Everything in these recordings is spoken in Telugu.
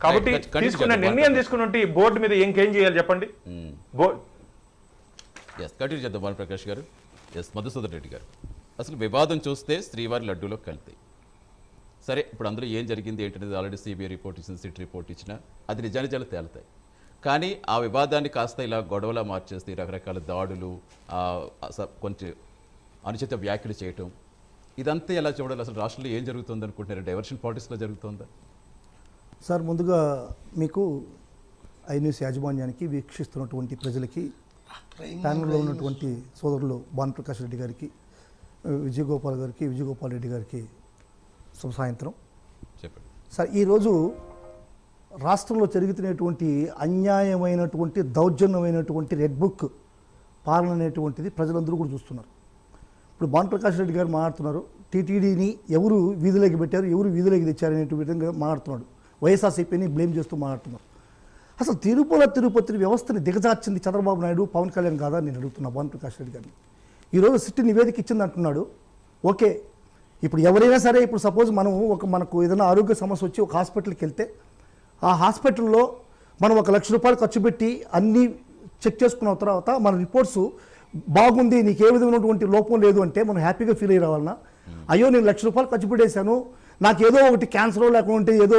కాబట్టి తీసుకున్న నిర్ణయం తీసుకున్నట్టు బోర్డు మీద ఇంకేం చేయాలి చెప్పండి. కంటిన్యూ చేద్దాం భానుప్రకాష్ గారు. మధుసూదన్ రెడ్డి గారు, అసలు వివాదం చూస్తే శ్రీవారి లడ్డూలో కలితాయి. సరే, ఇప్పుడు అందులో ఏం జరిగింది ఏంటనేది ఆల్రెడీ సిబిఐ రిపోర్ట్ ఇచ్చింది, సిట్ రిపోర్ట్ ఇచ్చినా అది నిజానిజాలు తేలుతాయి. కానీ ఆ వివాదాన్ని కాస్త ఇలా గొడవలా మార్చేస్తే రకరకాల దాడులు, కొంచెం అనుచిత వ్యాఖ్యలు చేయటం, ఇదంతా ఎలా చూడాలి? అసలు రాష్ట్రంలో ఏం జరుగుతుంది అనుకుంటున్నారు? డైవర్షన్ పాలిటిక్స్లో జరుగుతుందా? సార్, ముందుగా మీకు ఐ న్యూస్ యాజమాన్యానికి, వీక్షిస్తున్నటువంటి ప్రజలకి, ప్యానల్లో ఉన్నటువంటి సోదరులు భానుప్రకాష్ రెడ్డి గారికి, విజయగోపాల్ రెడ్డి గారికి శుభ సాయంత్రం. చెప్పండి సార్, ఈరోజు రాష్ట్రంలో జరుగుతున్నటువంటి అన్యాయమైనటువంటి దౌర్జన్యమైనటువంటి రెడ్ బుక్ పాలన అనేటువంటిది ప్రజలందరూ కూడా చూస్తున్నారు. ఇప్పుడు భానుప్రకాష్ రెడ్డి గారు మాట్లాడుతున్నారు, టీటీడీని ఎవరు వీధిలోకి పెట్టారు, ఎవరు వీధిలోకి తెచ్చారనే విధంగా మాట్లాడుతున్నాడు. వైఎస్ఆర్సీపీని బ్లేమ్ చేస్తూ మాట్లాడుతున్నారు. అసలు తిరుపతి వ్యవస్థని దిగజార్చింది చంద్రబాబు నాయుడు, పవన్ కళ్యాణ్ కాదా నేను అడుగుతున్నా భానుప్రకాష్ రెడ్డి గారిని. ఈరోజు సిట్ నివేదిక ఇచ్చింది అంటున్నాడు. ఓకే, ఇప్పుడు ఎవరైనా సరే, ఇప్పుడు సపోజ్ మనకు ఏదైనా ఆరోగ్య సమస్య వచ్చి ఒక హాస్పిటల్కి వెళ్తే ఆ హాస్పిటల్లో మనం 1 లక్ష రూపాయలు ఖర్చు పెట్టి అన్నీ చెక్ చేసుకున్న తర్వాత మన రిపోర్ట్స్ బాగుంది, నీకు ఏ విధమైనటువంటి లోపం లేదు అంటే మనం హ్యాపీగా ఫీల్ అయ్యి రావాలన్నా? అయ్యో, నేను 1 లక్ష రూపాయలు ఖర్చు పెట్టేశాను, నాకు ఏదో ఒకటి క్యాన్సర్ లేకుంటే ఏదో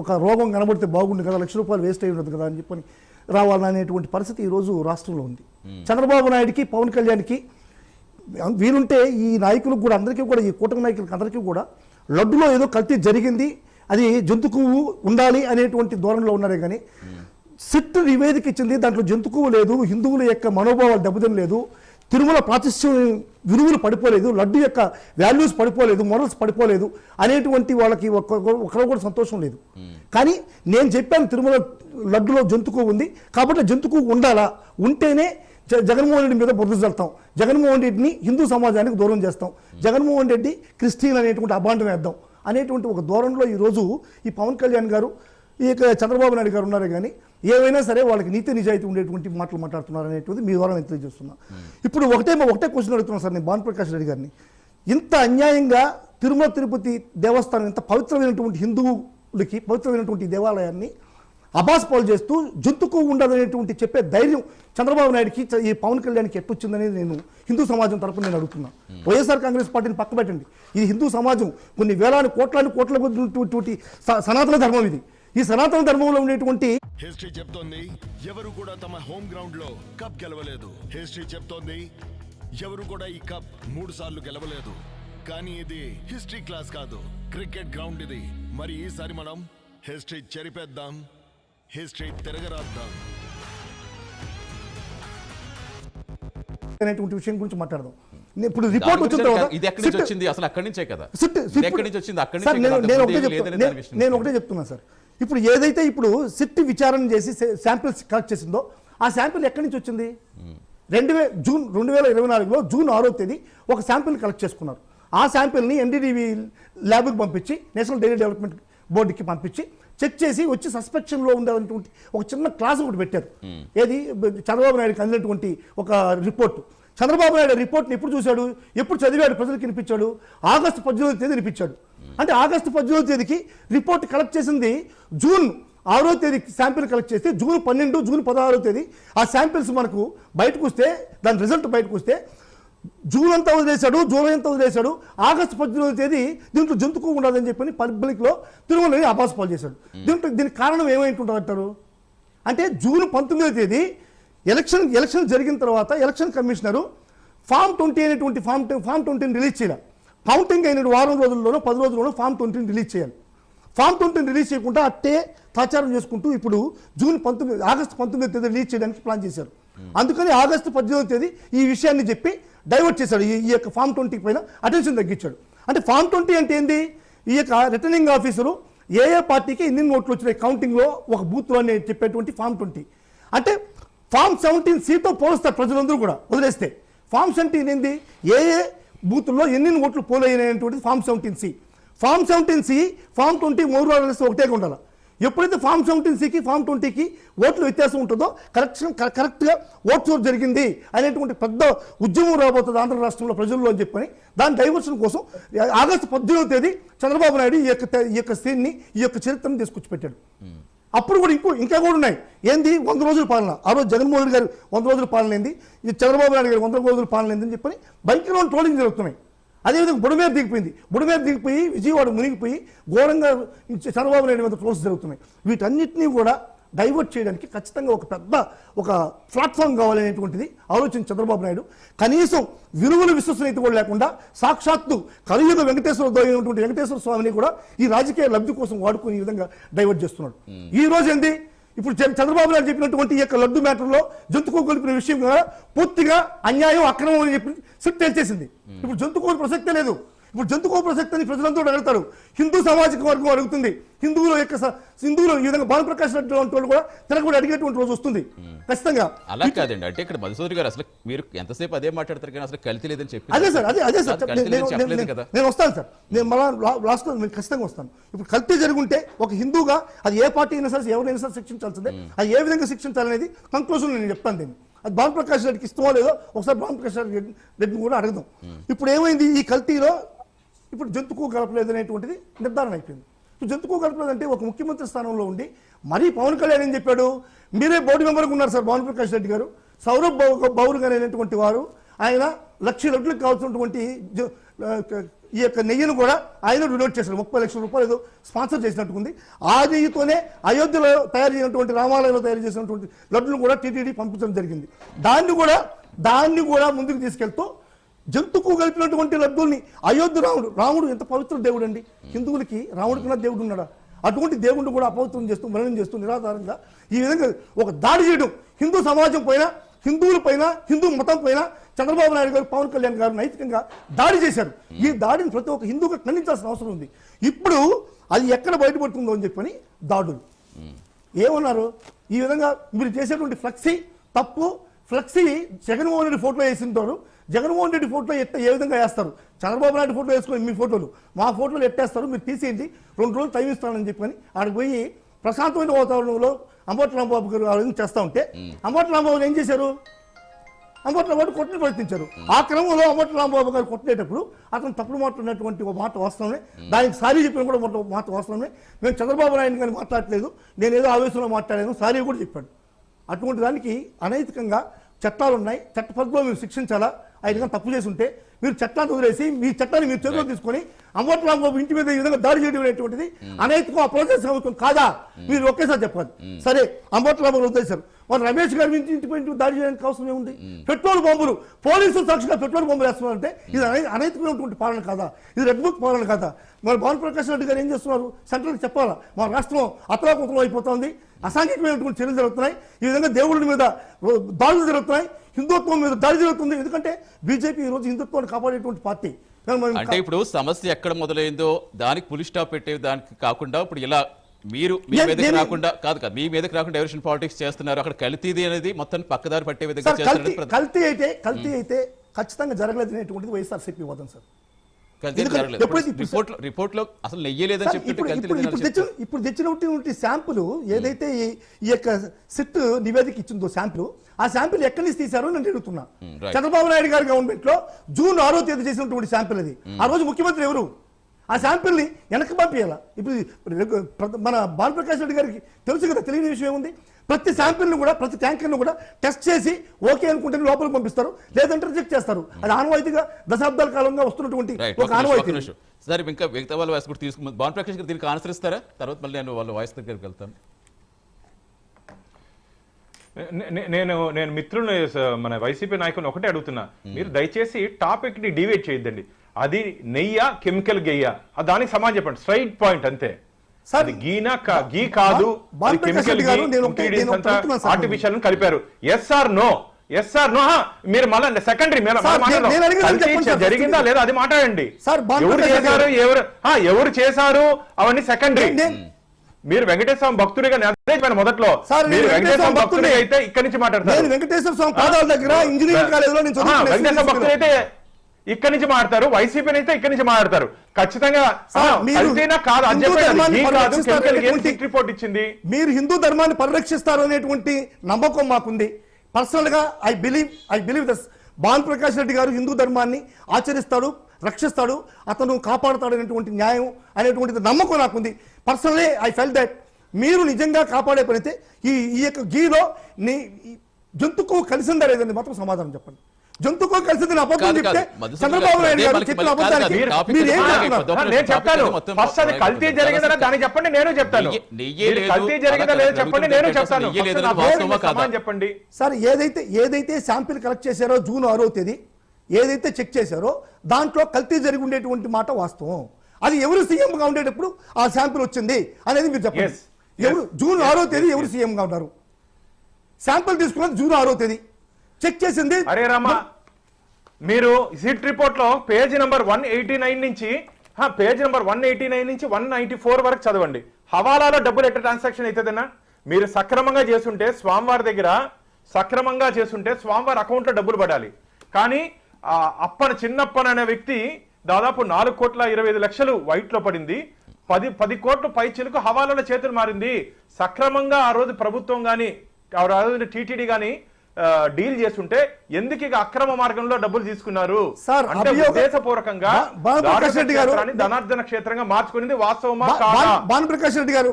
ఒక రోగం కనబడితే బాగుంది కదా, 1 లక్ష రూపాయలు వేస్ట్ అయి ఉండదు కదా అని చెప్పని రావాలనేటువంటి పరిస్థితి ఈరోజు రాష్ట్రంలో ఉంది. చంద్రబాబు నాయుడికి, పవన్ కళ్యాణ్కి వీలుంటే ఈ నాయకులకు కూడా, అందరికీ కూడా, ఈ కూటమి నాయకులకు అందరికీ కూడా లడ్డులో ఏదో కల్తీ జరిగింది, అది జంతు కొవ్వు ఉండాలి అనేటువంటి ధోరణిలో ఉన్నారే కానీ సిట్ నివేదిక ఇచ్చింది, దాంట్లో జంతు కొవ్వు లేదు, హిందువుల యొక్క మనోభావాలు దెబ్బతినలేదు, తిరుమల ప్రాతిష్ఠ్యం విలువలు పడిపోలేదు, లడ్డు యొక్క వాల్యూస్ పడిపోలేదు, మొరల్స్ పడిపోలేదు అనేటువంటి వాళ్ళకి ఒకరు కూడా సంతోషం లేదు. కానీ నేను చెప్పాను, తిరుమల లడ్డులో జంతు కొవ్వు ఉంది కాబట్టి జంతు కొవ్వు ఉండాలా, ఉంటేనే జగన్మోహన్ రెడ్డి మీద బురద చల్లుతాం, జగన్మోహన్ రెడ్డిని హిందూ సమాజానికి దూరం చేస్తాం, జగన్మోహన్ రెడ్డి క్రిస్టియన్ అనేటువంటి అభాండం వేద్దాం అనేటువంటి ఒక ధోరణిలో ఈరోజు ఈ పవన్ కళ్యాణ్ గారు, ఈ చంద్రబాబు నాయుడు గారు ఉన్నారే కానీ ఏవైనా సరే వాళ్ళకి నీతి నిజాయితీ ఉండేటువంటి మాటలు మాట్లాడుతున్నారు అనేటువంటి మీ ద్వారా నేను తెలియజేస్తున్నా. ఇప్పుడు ఒకటే క్వశ్చన్ అడుగుతున్నాను సార్ నేను భానుప్రకాష్ రెడ్డి గారిని. ఇంత అన్యాయంగా తిరుపతి దేవస్థానం, ఇంత పవిత్రమైనటువంటి హిందువులకి పవిత్రమైనటువంటి దేవాలయాన్ని అబాస్పాలు చేస్తూ జంతుకు ఉండదనేటువంటి చెప్పే ధైర్యం చంద్రబాబు నాయుడికి, ఈ పవన్ కళ్యాణ్కి ఎట్టొచ్చిందనేది నేను హిందూ సమాజం తరపున నేను అడుగుతున్నా. వైఎస్ఆర్ కాంగ్రెస్ పార్టీని పక్క పెట్టండి, ఇది హిందూ సమాజం, కొన్ని వేలాది కోట్ల సనాతన ధర్మం ఇది. ఈ సనాతన ధర్మంలో ఉండేటువంటి హిస్టరీ చెప్తోంది ఎవరు కూడా తమ హోమ్ గ్రౌండ్ లో కప్ గెలవలేదు. హిస్టరీ చెప్తోంది ఎవరు కూడా ఈ కప్ 3 సార్లు గెలవలేదు. కానీ ఇది హిస్టరీ క్లాస్ కాదు, క్రికెట్ గ్రౌండ్ ఇది. మరి ఈసారి మనం హిస్టరీ చెరిపేద్దాం, హిస్టరీ తిరగరాద్దాం అనేటువంటి విషయం గురించి మాట్లాడదాం. ఇప్పుడు రిపోర్ట్ వచ్చిన తర్వాత నేను ఒకటే చెప్తున్నాను సార్, ఇప్పుడు ఏదైతే ఇప్పుడు సిట్ విచారణ చేసి శాంపిల్స్ కలెక్ట్ చేసిందో ఆ శాంపిల్ ఎక్కడి నుంచి వచ్చింది? జూన్ 2024లో జూన్ 6వ తేదీ ఒక శాంపిల్ కలెక్ట్ చేసుకున్నారు. ఆ శాంపిల్ని ఎన్డీడీవీ ల్యాబ్కి పంపించి, నేషనల్ డైరీ డెవలప్మెంట్ బోర్డుకి పంపించి చెక్ చేసి వచ్చి సస్పెక్షన్లో ఉండేటువంటి ఒక చిన్న క్లాస్ ఒకటి పెట్టారు. ఏది చంద్రబాబు నాయుడుకి అందినటువంటి ఒక రిపోర్టు. చంద్రబాబు నాయుడు రిపోర్ట్ని ఎప్పుడు చూశాడు, ఎప్పుడు చదివాడు, ప్రజలకు వినిపించాడు? ఆగస్టు 18వ తేదీ వినిపించాడు. అంటే ఆగస్టు 18వ తేదీకి రిపోర్ట్ కలెక్ట్ చేసింది, జూన్ 6వ తేదీకి శాంపిల్ కలెక్ట్ చేస్తే జూన్ 12, జూన్ 16వ తేదీ ఆ శాంపిల్స్ మనకు బయటకు వస్తే, దాని రిజల్ట్ బయటకు వస్తే జూన్ అంతా వదిలేశాడు, జూలై అంతా వదిలేశాడు, ఆగస్టు 18వ తేదీ దీంట్లో జంతుకు ఉండదని చెప్పని పబ్లిక్లో తిరుమలని అపాస్పాలు చేశాడు. దీనికి కారణం ఏమైంటుంటారు అంటే జూన్ 19వ తేదీ ఎలక్షన్ జరిగిన తర్వాత ఎలక్షన్ కమిషనరు ఫామ్ 20 అనేటువంటి ఫామ్ 20ని రిలీజ్ చేయాలి. కౌంటింగ్ అయిన వారం రోజుల్లోనో 10 రోజుల్లోనో ఫామ్ 20ని రిలీజ్ చేయాలి. ఫామ్ 20ని రిలీజ్ చేయకుండా అట్టే ప్రచారం చేసుకుంటూ ఇప్పుడు ఆగస్టు 19వ తేదీ రిలీజ్ చేయడానికి ప్లాన్ చేశారు. అందుకని ఆగస్టు 18వ తేదీ ఈ విషయాన్ని చెప్పి డైవర్ట్ చేశాడు. ఈ యొక్క ఫామ్ 20 పైన అటెన్షన్ తగ్గించాడు. అంటే ఫామ్ 20 అంటే ఏంది? ఈ యొక్క రిటర్నింగ్ ఆఫీసరు ఏ పార్టీకి ఎన్ని నోట్లు వచ్చినాయి కౌంటింగ్లో ఒక బూత్లో అని చెప్పేటువంటి ఫామ్ 20. అంటే ఫామ్ 17Cతో పోలుస్తారు ప్రజలందరూ కూడా వదిలేస్తే. ఫామ్ 17 ఏంది? ఏ బూత్లో ఎన్ని ఓట్లు పోలైనటువంటిది form 17C. Form 17C, form 20 మూడు వారాలు ఒకటే ఉండాలి. ఎప్పుడైతే ఫామ్ 17Cకి ఫామ్ 20కి ఓట్లు వ్యత్యాసం ఉంటుందో కరెక్ట్గా ఓట్ చోటు జరిగింది అనేటువంటి పెద్ద ఉద్యమం రాబోతుంది ఆంధ్ర రాష్ట్రంలో ప్రజల్లో అని చెప్పని దాని డైవర్షన్ కోసం ఆగస్టు 18వ తేదీ చంద్రబాబు నాయుడు ఈ యొక్క సీన్ని, ఈ యొక్క చరిత్రను తీసుకొచ్చి పెట్టాడు. అప్పుడు కూడా ఇంకా కూడా ఉన్నాయి. ఏంది 100 రోజుల పాలన, ఆ రోజు జగన్మోహన్ రెడ్డి గారు 100 రోజుల పాలన ఏంది, ఈ చంద్రబాబు నాయుడు గారు 100 రోజుల పాలన ఏందని చెప్పని భయంకరమైన ట్రోలింగ్ జరుగుతున్నాయి. అదేవిధంగా బుడమేర దిగిపోయి విజయవాడ మునిగిపోయి ఘోరంగా చంద్రబాబు నాయుడు మీద ట్రోల్స్ జరుగుతున్నాయి. వీటన్నిటినీ కూడా డైవర్ట్ చేయడానికి ఖచ్చితంగా ఒక ప్లాట్ఫామ్ కావాలనేటువంటిది ఆలోచన చంద్రబాబు నాయుడు. కనీసం విలువల విశ్వసనీయత కూడా లేకుండా సాక్షాత్తు కలియుగ వెంకటేశ్వర స్వామిని కూడా ఈ రాజకీయ లబ్ధి కోసం వాడుకుని ఈ విధంగా డైవర్ట్ చేస్తున్నాడు. ఈ రోజు ఏంది, ఇప్పుడు చంద్రబాబు నాయుడు చెప్పినటువంటి ఈ యొక్క లడ్డు మ్యాటర్లో జంతుకో కలిపిన విషయం కూడా పూర్తిగా అన్యాయం, అక్రమం అని చెప్పి సిట్ తేల్చేసింది. ఇప్పుడు జంతుకో ప్రసక్తే లేదు. ఇప్పుడు జంతుకో ప్రసక్తి అని ప్రజలంతా అడుగుతారు. హిందూ సామాజిక వర్గం అడుగుతుంది. హిందువులు ఈ విధంగా భానుప్రకాష్ రెడ్డి వాళ్ళు కూడా తిరగబడి అడిగేటువంటి రోజు వస్తుంది ఖచ్చితంగా. అలా కాదండి, అంటే ఇక్కడ మధుసూదన్ గారు అసలు మీరు ఎంతసేపు అదే మాట్లాడతారు కానీ అసలు కల్తీ లేదని చెప్పి అదే సార్ నేను వస్తాను సార్, నేను మళ్ళీ లాస్ట్లో నేను ఖచ్చితంగా వస్తాను. ఇప్పుడు కల్తీ జరుగుంటే ఒక హిందూగా అది ఏ పార్టీ అయినా సరే ఎవరైనా సరే శిక్షించాల్సిందే. అది ఏ విధంగా శిక్షించాలనేది కంక్లూజన్ నేను చెప్తాను. దీన్ని అది భానుప్రకాష్ రెడ్డికి ఇష్టమో లేదో ఒకసారి భానుప్రకాష్ రెడ్డిని కూడా అడగదాం. ఇప్పుడు ఏమైంది, ఈ కల్తీలో ఇప్పుడు జంతుకు కలపలేదు అనేటువంటిది నిర్ధారణ అయిపోయింది. ఇప్పుడు జంతుకు కలపలేదు అంటే ఒక ముఖ్యమంత్రి స్థానంలో ఉండి మరీ పవన్ కళ్యాణ్ ఏం చెప్పాడు, మీరే బోర్డు మెంబర్గా ఉన్నారు సార్ భానుప్రకాష్ రెడ్డి గారు, సౌరభ్ బౌర్ గారు అనేటువంటి వారు ఆయన 1,00,000 రెట్లకు కావాల్సినటువంటి ఈ యొక్క నెయ్యిని కూడా ఆయన డొనేట్ చేశారు. 30 లక్షల రూపాయలు ఏదో స్పాన్సర్ చేసినట్టుకుంది. ఆ నెయ్యితోనే అయోధ్యలో తయారు చేసినటువంటి రామాలయంలో తయారు చేసినటువంటి లడ్డును కూడా టీటీడీ పంపించడం జరిగింది. దాన్ని కూడా ముందుకు తీసుకెళ్తూ జంతుకు కలిపినటువంటి లడ్డూల్ని అయోధ్య రాముడు ఎంత పవిత్ర దేవుడు అండి, హిందువులకి రాముడి కన్నా దేవుడు ఉన్నాడా? అటువంటి దేవుడిని కూడా అపవిత్రం చేస్తూ మరణం చేస్తూ నిరాధారంగా ఈ విధంగా ఒక దాడి చేయడం హిందూ సమాజం పైన, హిందువుల పైన, హిందూ మతం పైన చంద్రబాబు నాయుడు గారు, పవన్ కళ్యాణ్ గారు నైతికంగా దాడి చేశారు. ఈ దాడిని ప్రతి ఒక్క హిందూగా ఖండించాల్సిన అవసరం ఉంది. ఇప్పుడు అది ఎక్కడ బయటపడుతుందో అని చెప్పని దాడులు ఏమన్నారు, ఈ విధంగా మీరు చేసేటువంటి ఫ్లెక్సీ తప్పు. ఫ్లెక్సీ జగన్మోహన్ రెడ్డి ఫోటోలో వేసింటారు, జగన్మోహన్ రెడ్డి ఫోటోలో ఏ విధంగా వేస్తారు, చంద్రబాబు నాయుడు ఫోటో వేసుకొని మీ ఫోటోలు మా ఫోటోలు ఎట్టేస్తారు, మీరు తీసేయండి, 2 రోజులు టైం ఇస్తానని చెప్పని ఆడికి పోయి ప్రశాంతమైన వాతావరణంలో అంబటి రాంబాబు గారు చేస్తూ ఉంటే అంబటి రాంబాబు ఏం చేశారు, అంబటి రాంబాబు కొట్టిన ప్రయత్నించారు. ఆ క్రమంలో అంబటి రాంబాబు గారు కొట్టేటప్పుడు అతను తప్పుడు మాట్లాడినటువంటి ఒక మాట వాస్తవమే, దానికి సారీ చెప్పిన కూడా మాట వాస్తవమే. మేము చంద్రబాబు నాయుడు గారిని మాట్లాడలేదు, నేను ఏదో ఆవేశంలో మాట్లాడాను, సారీ కూడా చెప్పాడు. అటువంటి దానికి అనైతికంగా చట్టాలు ఉన్నాయి, చట్ట పరిధిలో మీరు శిక్షించాలా. ఆయన తప్పు చేసి ఉంటే మీరు చట్టాన్ని వదిలేసి మీ చట్టాన్ని మీరు చేతిలో తీసుకొని అంబటి రాంబాబు ఇంటి మీద ఈ విధంగా దాడి చేయడం అనేటువంటిది అనైతికం, అప్రజాస్వామికం కాదా? మీరు ఒకేసారి చెప్పాలి. సరే, అంబటి రాంబాబు వదిలేశారు, వాళ్ళు రమేష్ గారి ఇంటిపై దాడి చేయడానికి అవసరం ఏముంది? పెట్రోల్ బాంబులు, పోలీసులు సాక్షిగా పెట్రోల్ బాంబులు వేస్తున్నారంటే ఇది అనైతికమైనటువంటి పాలన కాదా? ఇది రెడ్ బుక్ పాలన కాదా? మరి భానుప్రకాష్ రెడ్డి గారు ఏం చేస్తున్నారు? సెంట్రల్కి చెప్పాలా, మా రాష్ట్రం అతలాకుతలం అయిపోతుంది, అసాంఘికమైనటువంటి చర్యలు జరుగుతున్నాయి, ఈ విధంగా దేవుళ్ళ మీద దాడులు జరుగుతున్నాయి, హిందుత్వం మీద దాడి జరుగుతుంది. ఎందుకంటే బీజేపీ ఈ రోజు హిందుత్వాన్ని కాపాడేటువంటి పార్టీ. అంటే ఇప్పుడు సమస్య ఎక్కడ మొదలైందో దానికి పులి స్టాప్ పెట్టే దానికి కాకుండా ఇప్పుడు ఇలా మీరు మీ మీదకి రాకుండా మీ మీదకి రాకుండా డైవర్షన్ పాలిటిక్స్ చేస్తున్నారు. అక్కడ కల్తీది అనేది మొత్తం పక్కదారి పట్టే విధంగా చేస్తున్నారు. కల్తీ అయితే ఖచ్చితంగా జరగలేదు అనేటువంటిది వైఎస్ఆర్సీపీ వాదన సార్. రిపోర్ట్ లో అసలు నెయ్యలేదని చెప్పి ఇప్పుడు తెచ్చినటువంటి శాంపుల్ ఏదైతే ఈ యొక్క సిట్ నివేదిక ఇచ్చిందో శాంపుల్, ఆ శాంపుల్ ఎక్కడి నుంచి తీశారో నేను అడుగుతున్నా. చంద్రబాబు నాయుడు గారి గవర్నమెంట్ లో జూన్ 6వ తేదీ చేసినటువంటి శాంపుల్ అది. ఆ రోజు ముఖ్యమంత్రి ఎవరు? ఆ శాంపుల్ని వెనక్కి పంపించాలా? ఇప్పుడు మన భానుప్రకాష్ రెడ్డి గారికి తెలుసు కదా, తెలియని విషయం ఉంది. ప్రతి శాంపిల్ను కూడా, ప్రతి ట్యాంకర్ను కూడా టెస్ట్ చేసి ఓకే అనుకుంటే లోపలికి పంపిస్తారు, లేదంటే రిజెక్ట్ చేస్తారు. అది ఆనవాయితీగా దశాబ్దాల కాలంగా వస్తున్నటువంటి ఒక ఆనవాయితీ. సరే, ఇంకా మిగతా వాళ్ళ వాయిస్ కూడా తీసుకుని భానుప్రకాష్ గారు దీనికి ఆన్సర్ ఇస్తారా? తర్వాత మళ్ళీ నేను వాళ్ళ వాయిస్ దగ్గరికి వెళ్తాను. నేను మిత్రులు మన వైసీపీ నాయకుని ఒకటే అడుగుతున్నా, మీరు దయచేసి టాపిక్ ని డివైడ్ చేయొద్దండి. అది నెయ్య, కెమికల్ గెయ్య, దానికి సమాధానం చెప్పండి, స్ట్రైట్ పాయింట్ అంతే. గీ కాదు, ఆర్టిఫిషియల్ కలిపారు. ఎస్ ఆర్ నో మీరు మళ్ళీ సెకండరీ జరిగిందా లేదా అది మాట్లాడండి. ఎవరు చేశారు అవన్నీ సెకండరీ. మీరు వెంకటేశ్వర భక్తుడిగా మొదట్లో మీరు వెంకటేశ్వర భక్తుడిగా అయితే ఇక్కడి నుంచి మాట్లాడతారు. వెంకటేశ్వర స్వామి పాదాల దగ్గర ఇంజనీరింగ్ కాలేజీలో వెంకటేశ్వర భక్తుడు అయితే ఇక్కడి నుంచి మాట్లాడతారు, వైసీపీ అయితే ఇక్కడి నుంచి మాట్లాడతారు. ఖచ్చితంగా రిపోర్ట్ ఇచ్చింది. మీరు హిందూ ధర్మాన్ని పరిరక్షిస్తారు అనేటువంటి నమ్మకం మాకుంది. పర్సనల్ గా ఐ బిలీవ్ దస్. భానుప్రకాష్ రెడ్డి గారు హిందూ ధర్మాన్ని ఆచరిస్తాడు, రక్షిస్తాడు, అతను కాపాడుతాడు అనేటువంటి న్యాయం అనేటువంటిది నమ్మకం నాకుంది. Personally I feel that. మీరు నిజంగా కాపాడే పనైతే ఈ యొక్క గీలో ఈ జంతుకు కలిసిందా లేదని మాత్రం సమాధానం చెప్పండి. జంతుకు కలిసిందని అబద్ధం కాదు, చెప్తే మధుసూదన్ చంద్రబాబు నాయుడు గారు మళ్ళీ- చెప్పిన కాదు, అబద్ధానికి టాపిక్ మీరు ఏం అలాగే చెప్తున్నారు? నేను చెప్తాను. మొత్తం ఫస్ట్ అది కల్తీ జరిగిందని దానికి చెప్పండి, నేను చెప్తాను. నెయ్యే మీరు లేదు, కల్తీ జరిగిందా అలా లేదో కాదు, చెప్పండి, నేను జరుగుతుంది చెప్తాను. నెయ్యే లేదు, ఫస్ట్ నా వాస్తవమా పేరు కాదా? సమాధానం చెప్పండి. సార్ ఏదైతే శాంపిల్ కలెక్ట్ చేశారో జూన్ 6వ తేదీ ఏదైతే చెక్ చేశారో దాంట్లో కల్తీ జరిగి ఉండేటువంటి మాట వాస్తవం. అది ఎవరు సీఎంగా ఉండేటప్పుడు ఆ శాంపిల్ వచ్చింది అనేది మీరు చెప్పండి. Yes. ఎవరు జూన్ 6వ తేదీ ఎవరు సీఎంగా ఉన్నారు? శాంపిల్ తీసుకున్నది జూన్ 6వ తేదీ, చెక్ చేసింది. అరే రామా, మీరు సిట్ రిపోర్ట్ లో పేజ్ నెంబర్ 189 నుంచి పేజ్ నెంబర్ 189 నుంచి 194 వరకు చదవండి. హవాలాలో డబ్బులు ఎట్లా ట్రాన్సాక్షన్ అవుతుందన్నా? మీరు సక్రమంగా చేస్తుంటే స్వామివారి దగ్గర సక్రమంగా చేస్తుంటే స్వామివారి అకౌంట్ లో డబ్బులు పడాలి. కానీ చిన్నప్పన్ అనే వ్యక్తి దాదాపు 4,25,00,000 వైట్ లో పడింది. 10 కోట్లు పై చిలుకు హవాలాలో చేతులు మారింది. సక్రమంగా ఆ రోజు ప్రభుత్వం గాని ఆ రోజు టీటీడీ గాని డీల్ చేస్తుంటే ఎందుకు ఇక అక్రమ మార్గంలో డబ్బులు తీసుకున్నారు? సార్, అంటే ఉద్దేశపూర్వకంగా భానుప్రకాష్ రెడ్డి గారు ధనార్జన క్షేత్రంగా మార్చుకునేది వాస్తవమా కాదా? భానుప్రకాష్ రెడ్డి గారు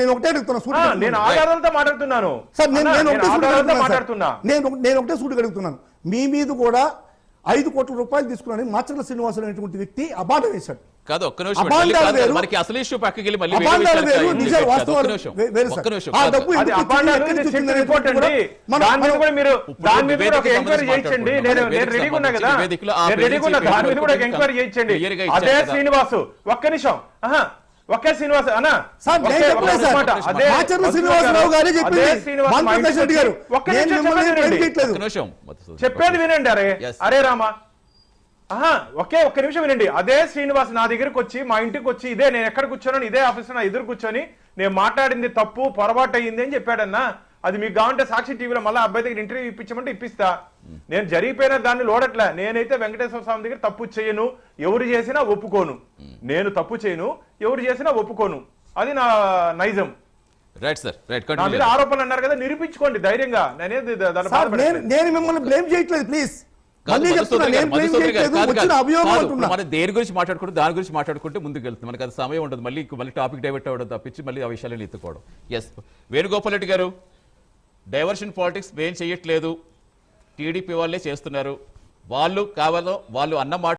నేను ఒకటే అడుగుతున్నా. నేను ఆధారాలతో మాట్లాడుతున్నాను సార్ నేను ఆధారాలతో మాట్లాడుతున్నా. నేను ఒకటే సూటిగా అడుగుతున్నాను. మీ మీద కూడా 5 కోట్ల రూపాయలు తీసుకున్నాను మాచర్ల శ్రీనివాసులు అనేటువంటి వ్యక్తి అబాండం వేశాడు. కాదు, ఒక్క నిమిషం, అబాండాలు మళ్ళీ వేరు, మనకి అసలు ఇష్యూ పక్కకి వెళ్ళి మళ్ళీ అబాండాలు వేరు, నిజాలు వాస్తవాలు ఒక్క నిమిషం, వేరు ఒక్క సార్. నిమిషం, ఆ కాదు. డబ్బు అది ఎందుకు వచ్చింది, అబాండాలు ఎక్కడి నుంచి ఇది వచ్చింది రిపోర్ట్ అనేది అండి. కూడా దాని మీద కూడా మీరు ఇప్పుడు దాని మీద కూడా ఒక వేదికకి ఎంక్వైరీ సంబంధించి చేయించండి. మాట్లాడుకుంటున్నాం. నేను రెడీగా ఉన్నా కదా, వేదికలో ఆ నేను రెడీగా ఉన్నా. దాని మీద కూడా ఒక ఎంక్వైరీ చేయించండి. క్లియర్గా ఇచ్చారు అదే కదా. శ్రీనివాసు ఒక్క నిమిషం ఒకే శ్రీనివాస్ అన్న సార్ నేను చెప్పలేదు సార్. మాచర్ల శ్రీనివాసరావు గారే చెప్పింది. భానుప్రకాష్ రెడ్డి గారు నేను మిమ్మల్ని బ్లేమ్ చేయట్లేదు. ఒక్క నిమిషం, మధుసూదన్. చెప్పేది వినండి. అరే Yes. అరే రామా, ఒక్క నిమిషం వినండి. అదే శ్రీనివాస్ నా దగ్గరకు వచ్చి మా ఇంటికి వచ్చి ఇదే నేను ఎక్కడ కూర్చోను ఇదే ఆఫీస్ నా ఎదురు కూర్చొని నేను మాట్లాడింది తప్పు పొరపాటు అయ్యింది అని చెప్పాడన్నా. అది మీకు కావాలంటే సాక్షి టీవీలో మళ్ళీ అబ్బాయి దగ్గర ఇంటర్వ్యూ ఇప్పించమంటే ఇప్పిస్తా. నేను జరిగిపోయిన దాన్ని లోడట్లే. నేనైతే వెంకటేశ్వర స్వామి దగ్గర తప్పు చేయను, ఎవరు చేసినా ఒప్పుకోను. నేను తప్పు చేయను, ఎవరు చేసినా ఒప్పుకోను. అది నా నైజం. Right sir, right. నా మీద ఆరోపణలు అన్నారు కదా, నిరూపించుకోండి ధైర్యంగా. నేనేది దాని సార్ నేను మిమ్మల్ని బ్లేమ్ చేయట్లేదు. ప్లీజ్ మళ్ళీ చెప్తున్నా, నేను బ్లేమ్ చేయట్లేదు. వచ్చిన అభియోగం అంటున్నా. మనం దేని గురించి మాట్లాడుకుంటే దాని గురించి మాట్లాడుకుంటే ముందుకు వెళ్తుంది. మనకు అది సమయం ఉండదు. మళ్ళీ టాపిక్ డైవర్ట్ అవ్వడం తప్పించి మళ్ళీ ఆ విషయాలను ఎత్తుకోవడం. ఎస్, వేణుగోపాల్ రెడ్డి గారు, డైవర్షన్ పాలిటిక్స్ మేం చేయట్లేదు, టీడీపీ వాళ్ళే చేస్తున్నారు. వాళ్ళు కావాలో వాళ్ళు అన్న మాట